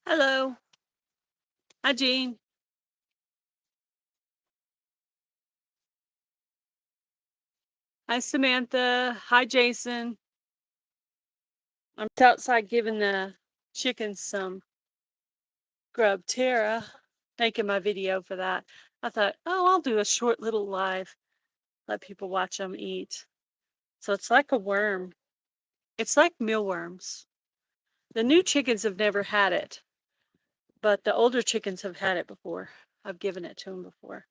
Hello. Hi, Jean. Hi, Samantha. Hi, Jason. I'm outside giving the chickens some grub. Tara, making my video for that. I thought, oh, I'll do a short little live, let people watch them eat. So it's like a worm. It's like mealworms. The new chickens have never had it, but the older chickens have had it before. I've given it to them before.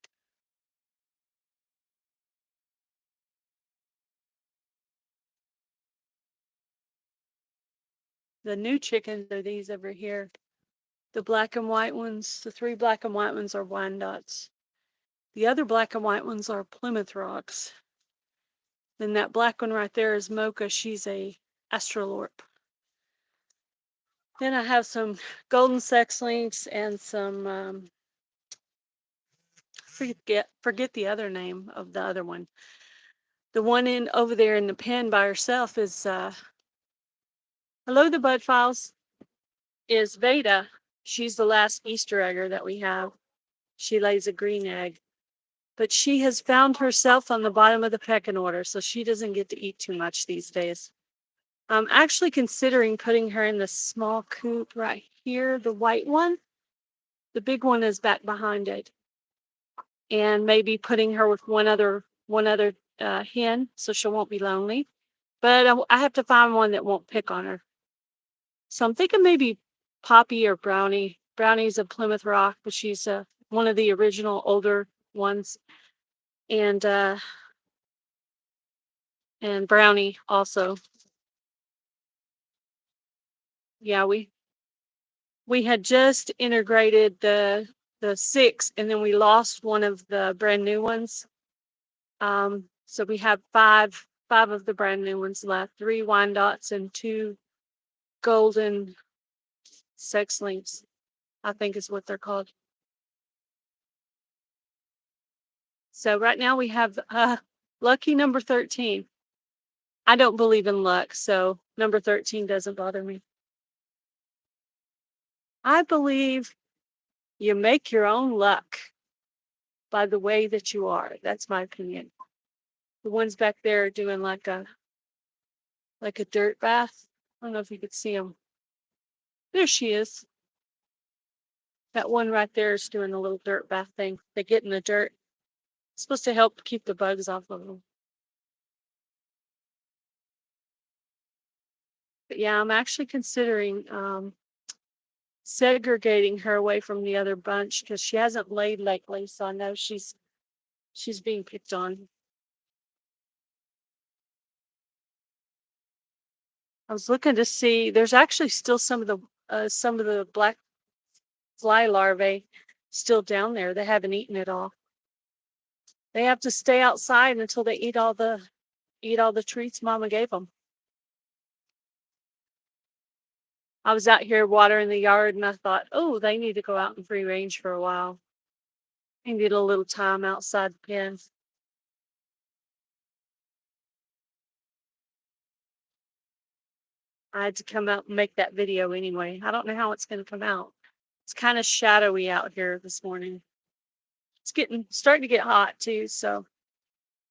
The new chickens are these over here. The black and white ones, the three black and white ones are Wyandottes. The other black and white ones are Plymouth Rocks. Then that black one right there is Mocha. She's a Astralorp. Then I have some golden sex links and some forget the other name of the other one. The one in over there in the pen by herself is hello the bud files is Veda. She's the last Easter egger that we have. She lays a green egg. But she has found herself on the bottom of the pecking order, so she doesn't get to eat too much these days. I'm actually considering putting her in the small coop right here, the white one. The big one is back behind it. And maybe putting her with one other hen so she won't be lonely. But I have to find one that won't pick on her. So I'm thinking maybe Poppy or Brownie. Brownie's a Plymouth Rock, but she's one of the original older ones. And Brownie also. Yeah, we had just integrated the six, and then we lost one of the brand new ones. So we have five of the brand new ones left: 3 Wyandottes and 2 golden sex links, I think is what they're called. So right now we have lucky number 13. I don't believe in luck, so number 13 doesn't bother me. I believe you make your own luck by the way that you are. That's my opinion. The ones back there are doing like a dirt bath. I don't know if you could see them. There she is. That one right there is doing a little dirt bath thing. They get in the dirt. It's supposed to help keep the bugs off of them. But yeah, I'm actually considering segregating her away from the other bunch because she hasn't laid lately, so I know she's being picked on. I was looking to see. There's actually still some of the black fly larvae still down there. They haven't eaten it all. They have to stay outside until they eat all the treats Mama gave them. I was out here watering the yard and I thought, oh, they need to go out in free range for a while. They need a little time outside the pen. I had to come out and make that video anyway. I don't know how it's going to come out. It's kind of shadowy out here this morning. It's starting to get hot too, so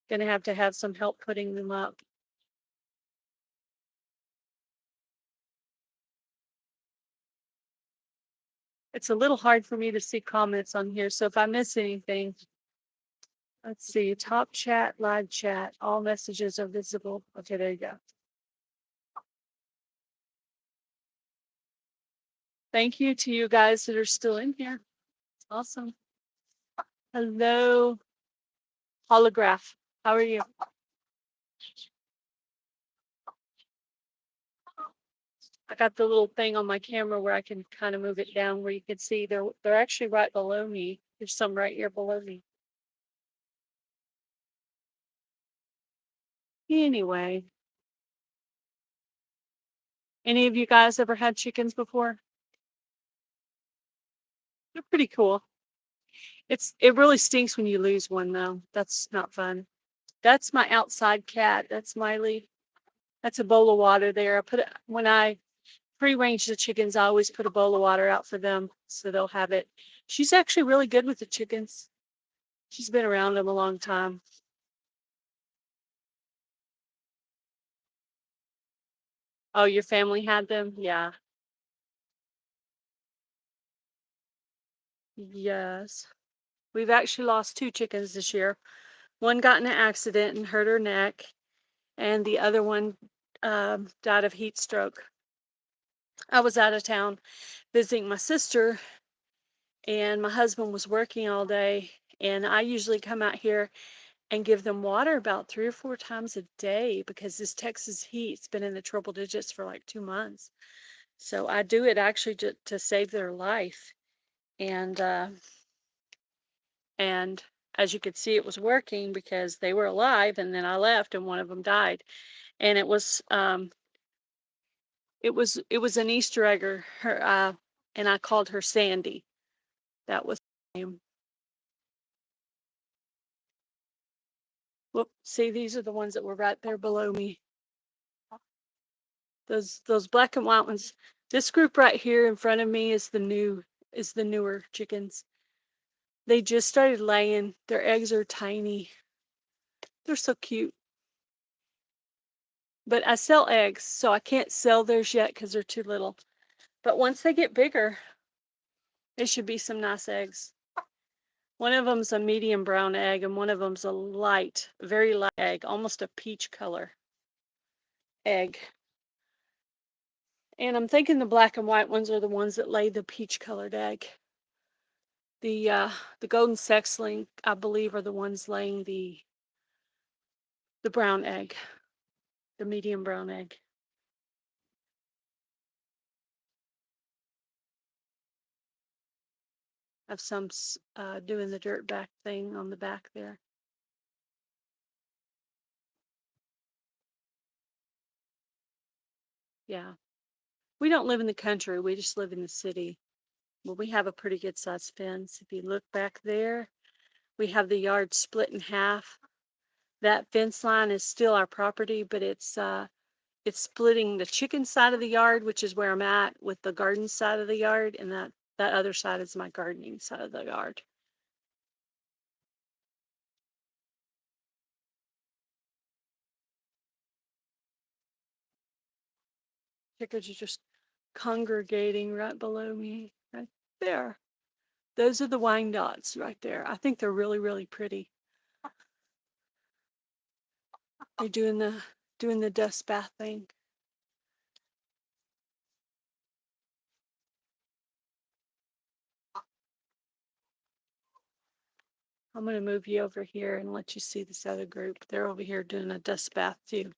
going to have some help putting them up. It's a little hard for me to see comments on here, so if I miss anything, let's see. Top chat, live chat, all messages are visible. Okay, there you go. Thank you to you guys that are still in here. It's awesome. Hello, holograph. How are you? I got the little thing on my camera where I can kind of move it down where you can see they're actually right below me. There's some right here below me. Anyway, any of you guys ever had chickens before? They're pretty cool. It really stinks when you lose one though. That's not fun. That's my outside cat. That's Miley. That's a bowl of water there. I put it when I free-range the chickens. I always put a bowl of water out for them so they'll have it. She's actually really good with the chickens. She's been around them a long time. Oh, your family had them? Yeah. Yes. We've actually lost two chickens this year. One got in an accident and hurt her neck, and the other one died of heat stroke. I was out of town visiting my sister, and my husband was working all day, and I usually come out here and give them water about 3 or 4 times a day because this Texas heat's been in the triple digits for like 2 months. So I do it actually to save their life. And and as you could see, it was working because they were alive, and then I left and one of them died. And it was an Easter egger. Her and I called her Sandy. That was her name. Whoop, see, these are the ones that were right there below me. Those black and white ones. This group right here in front of me is the newer chickens. They just started laying. Their eggs are tiny. They're so cute. But I sell eggs, so I can't sell theirs yet because they're too little. But once they get bigger, it should be some nice eggs. One of them's a medium brown egg, and one of them's a light, very light egg, almost a peach color egg. And I'm thinking the black and white ones are the ones that lay the peach colored egg. The golden sexling, I believe, are the ones laying the brown egg, the medium brown egg. Have some doing the dirt back thing on the back there. Yeah. We don't live in the country, we just live in the city. Well, we have a pretty good sized fence. If you look back there, we have the yard split in half. That fence line is still our property, but it's splitting the chicken side of the yard, which is where I'm at, with the garden side of the yard, and that other side is my gardening side of the yard. Chickens are just congregating right below me, right there. Those are the Wyandottes right there. I think they're really, really pretty. They're doing the dust bath thing. I'm going to move you over here and let you see this other group. They're over here doing a dust bath too.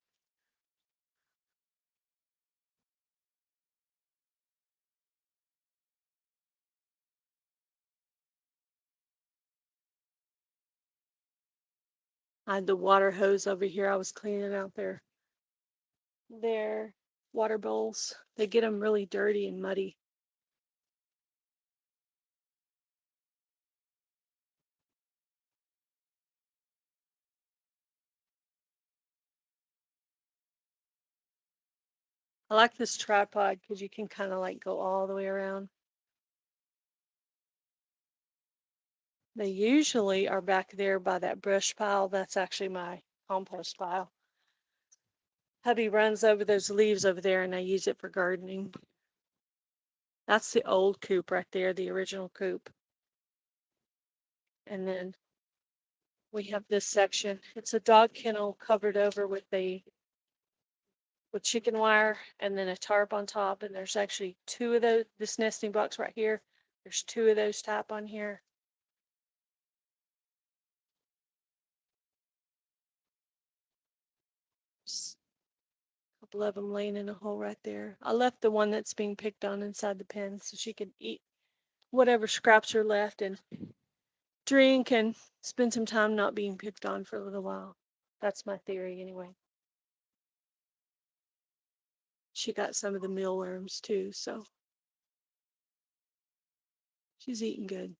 I had the water hose over here. I was cleaning out their water bowls. They get them really dirty and muddy. I like this tripod because you can kind of like go all the way around. They usually are back there by that brush pile. That's actually my compost pile. Hubby runs over those leaves over there and I use it for gardening. That's the old coop right there, the original coop. And then we have this section. It's a dog kennel covered over with chicken wire and then a tarp on top. And there's actually two of those, this nesting box right here. There's two of those type on here. Just a couple of them laying in a hole right there. I left the one that's being picked on inside the pen so she could eat whatever scraps are left and drink and spend some time not being picked on for a little while. That's my theory anyway. She got some of the mealworms too, so she's eating good.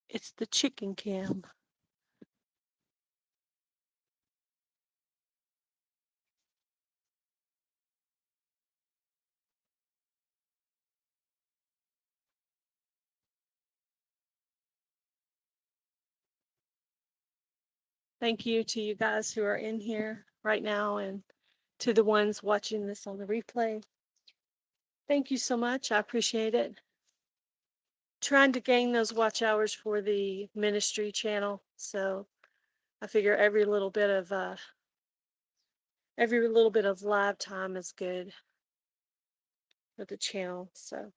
It's the chicken cam. Thank you to you guys who are in here right now and to the ones watching this on the replay. Thank you so much. I appreciate it. Trying to gain those watch hours for the ministry channel. So I figure every little bit of live time is good for the channel. So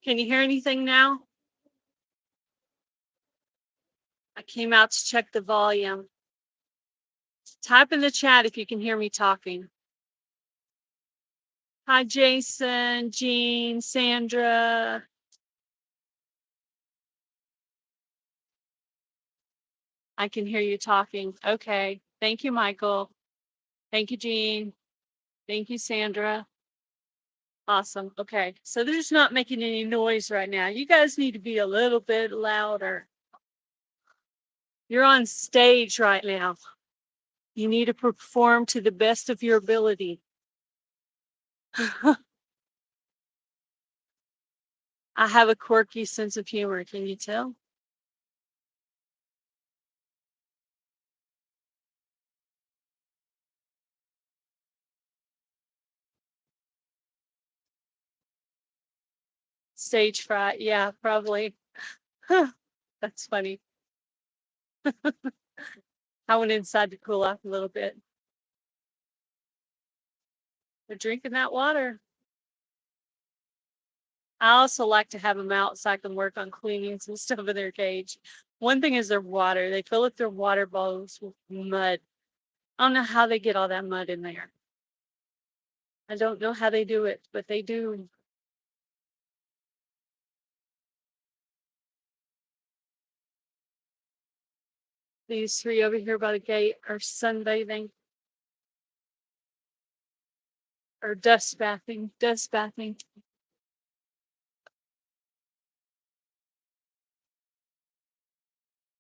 Can you hear anything now? I came out to check the volume. Type in the chat if you can hear me talking. Hi, Jason, Jean, Sandra. I can hear you talking. Okay. Thank you, Michael. Thank you, Jean. Thank you, Sandra. Awesome. Okay. So they're just not making any noise right now. You guys need to be a little bit louder. You're on stage right now. You need to perform to the best of your ability. I have a quirky sense of humor. Can you tell? Stage fright. Yeah, probably. That's funny. I went inside to cool off a little bit. They're drinking that water. I also like to have them out so I can work on cleaning some stuff in their cage. One thing is their water. They fill up their water bottles with mud. I don't know how they get all that mud in there. I don't know how they do it, but they do. These three over here by the gate are sunbathing or dust bathing. Dust bathing.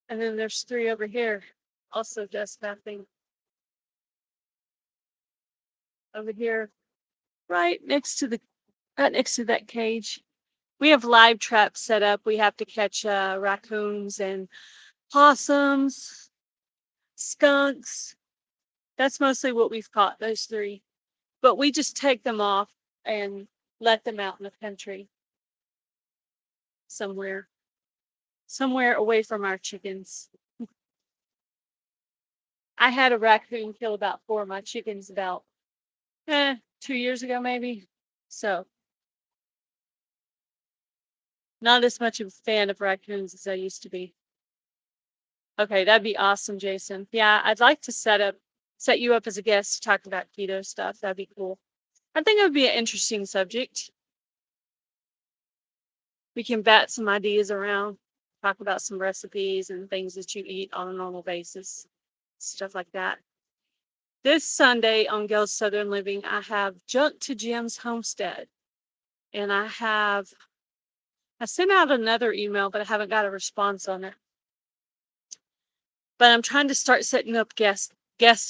And then there's three over here also dust bathing. Over here, right next to that cage. We have live traps set up. We have to catch raccoons and possums, skunks. That's mostly what we've caught, those three. But we just take them off and let them out in the country somewhere away from our chickens. I had a raccoon kill about 4 of my chickens about 2 years ago, maybe. So, not as much of a fan of raccoons as I used to be. Okay, that'd be awesome, Jason. Yeah, I'd like to set you up as a guest to talk about keto stuff. That'd be cool. I think it would be an interesting subject. We can bat some ideas around, talk about some recipes and things that you eat on a normal basis, stuff like that. This Sunday on Girls Southern Living, I have Junk to Jim's Homestead. And I sent out another email, but I haven't got a response on it. But I'm trying to start setting up guests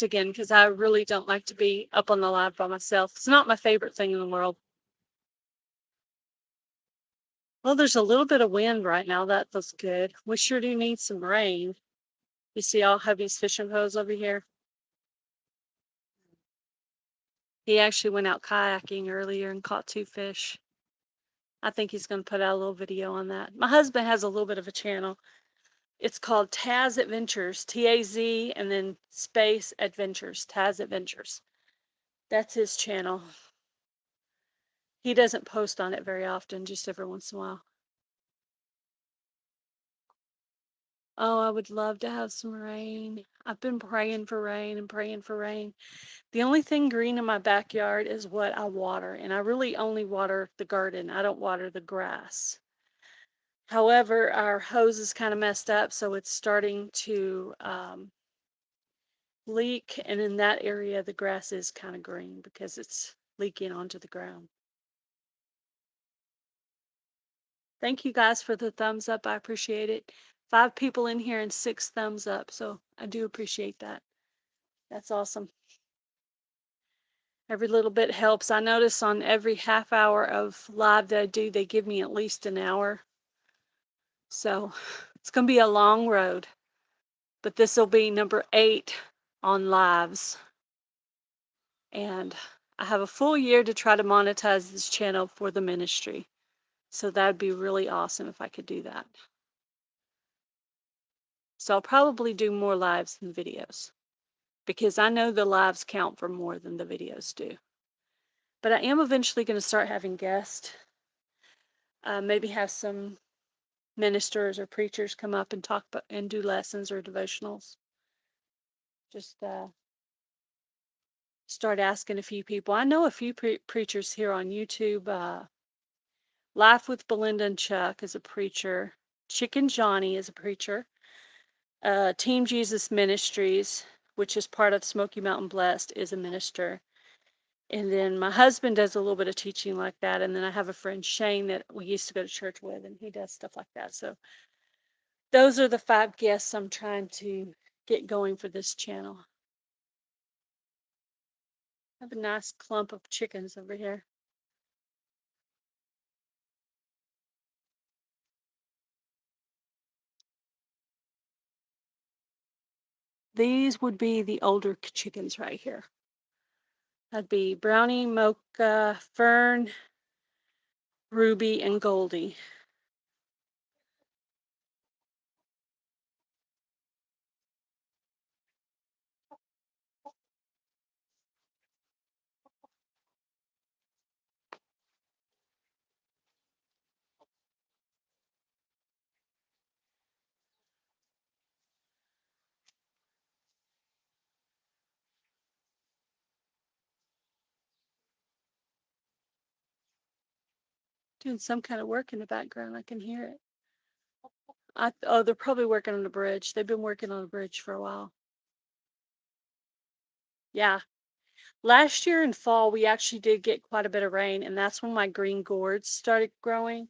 again because I really don't like to be up on the live by myself. It's not my favorite thing in the world. Well, there's a little bit of wind right now. That feels good. We sure do need some rain. You see all hubby's fishing poles over here? He actually went out kayaking earlier and caught 2 fish. I think he's going to put out a little video on that. My husband has a little bit of a channel. It's called Taz Adventures, T-A-Z, and then space Adventures, Taz Adventures. That's his channel. He doesn't post on it very often, just every once in a while. Oh, I would love to have some rain. I've been praying for rain and praying for rain. The only thing green in my backyard is what I water, and I really only water the garden. I don't water the grass. However, our hose is kind of messed up, so it's starting to leak, and in that area, the grass is kind of green because it's leaking onto the ground. Thank you guys for the thumbs up. I appreciate it. 5 people in here and 6 thumbs up, so I do appreciate that. That's awesome. Every little bit helps. I notice on every half hour of live that I do, they give me at least an hour. So it's going to be a long road, but this will be number 8 on lives. And I have a full year to try to monetize this channel for the ministry. So that'd be really awesome if I could do that. So I'll probably do more lives than videos because I know the lives count for more than the videos do. But I am eventually going to start having guests. maybe have some ministers or preachers come up and talk and do lessons or devotionals. Just start asking a few people. I know a few preachers here on YouTube. Life with Belinda and Chuck is a preacher. Chicken Johnny is a preacher. Team Jesus Ministries, which is part of Smoky Mountain Blessed, is a minister. And then my husband does a little bit of teaching like that. And then I have a friend, Shane, that we used to go to church with, and he does stuff like that. So those are the 5 guests I'm trying to get going for this channel. I have a nice clump of chickens over here. These would be the older chickens right here. That'd be Brownie, Mocha, Fern, Ruby, and Goldie. Doing some kind of work in the background. I can hear it. Oh, they're probably working on the bridge. They've been working on the bridge for a while. Yeah. Last year in fall, we actually did get quite a bit of rain, and that's when my green gourds started growing.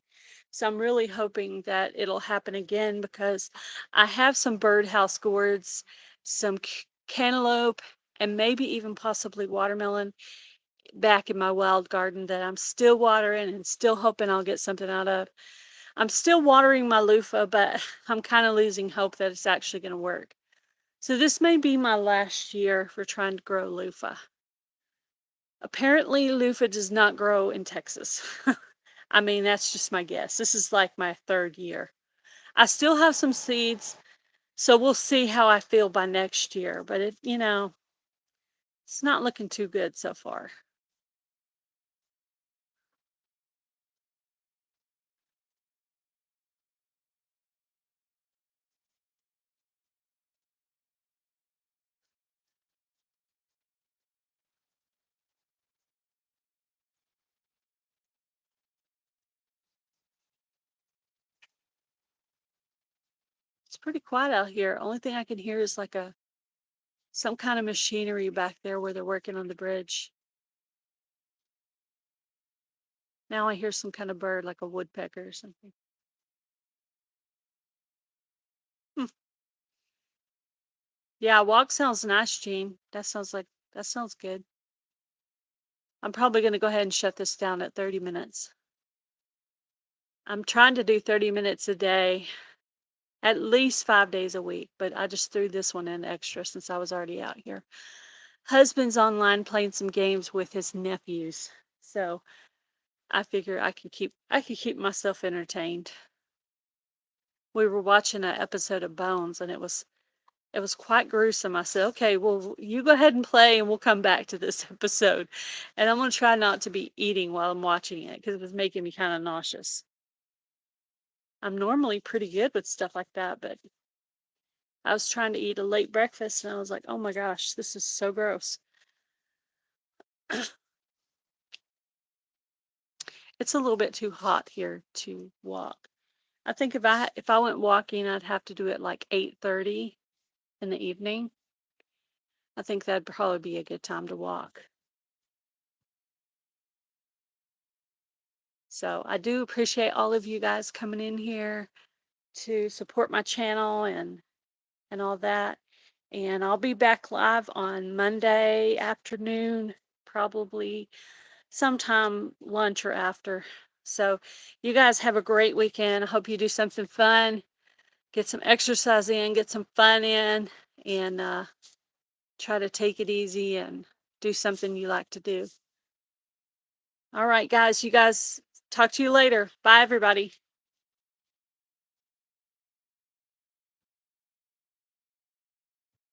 So I'm really hoping that it'll happen again, because I have some birdhouse gourds, some cantaloupe, and maybe even possibly watermelon back in my wild garden that I'm still watering and still hoping I'll get something out of. I'm still watering my loofah, but I'm kind of losing hope that it's actually going to work. So this may be my last year for trying to grow loofah. Apparently, loofah does not grow in Texas. I mean, that's just my guess. This is like my 3rd year. I still have some seeds, so we'll see how I feel by next year. But it's not looking too good so far. It's pretty quiet out here. Only thing I can hear is like some kind of machinery back there where they're working on the bridge. Now I hear some kind of bird, like a woodpecker or something. Hmm. Yeah, walk sounds nice, Jean. That sounds good. I'm probably going to go ahead and shut this down at 30 minutes. I'm trying to do 30 minutes a day, at least 5 days a week, but I just threw this one in extra since I was already out here. Husband's online playing some games with his nephews, so I figure I can keep myself entertained. We were watching an episode of Bones, and it was quite gruesome. I said, okay, well, you go ahead and play and we'll come back to this episode. And I'm going to try not to be eating while I'm watching it, because it was making me kind of nauseous. I'm normally pretty good with stuff like that, but I was trying to eat a late breakfast and I was like, oh my gosh, this is so gross. It's a little bit too hot here to walk. I think if I went walking, I'd have to do it like 8:30 in the evening. I think that'd probably be a good time to walk. So I do appreciate all of you guys coming in here to support my channel and all that. And I'll be back live on Monday afternoon, probably sometime lunch or after. So you guys have a great weekend. I hope you do something fun, get some exercise in, get some fun in, and try to take it easy and do something you like to do. All right, guys, you guys, talk to you later. Bye, everybody.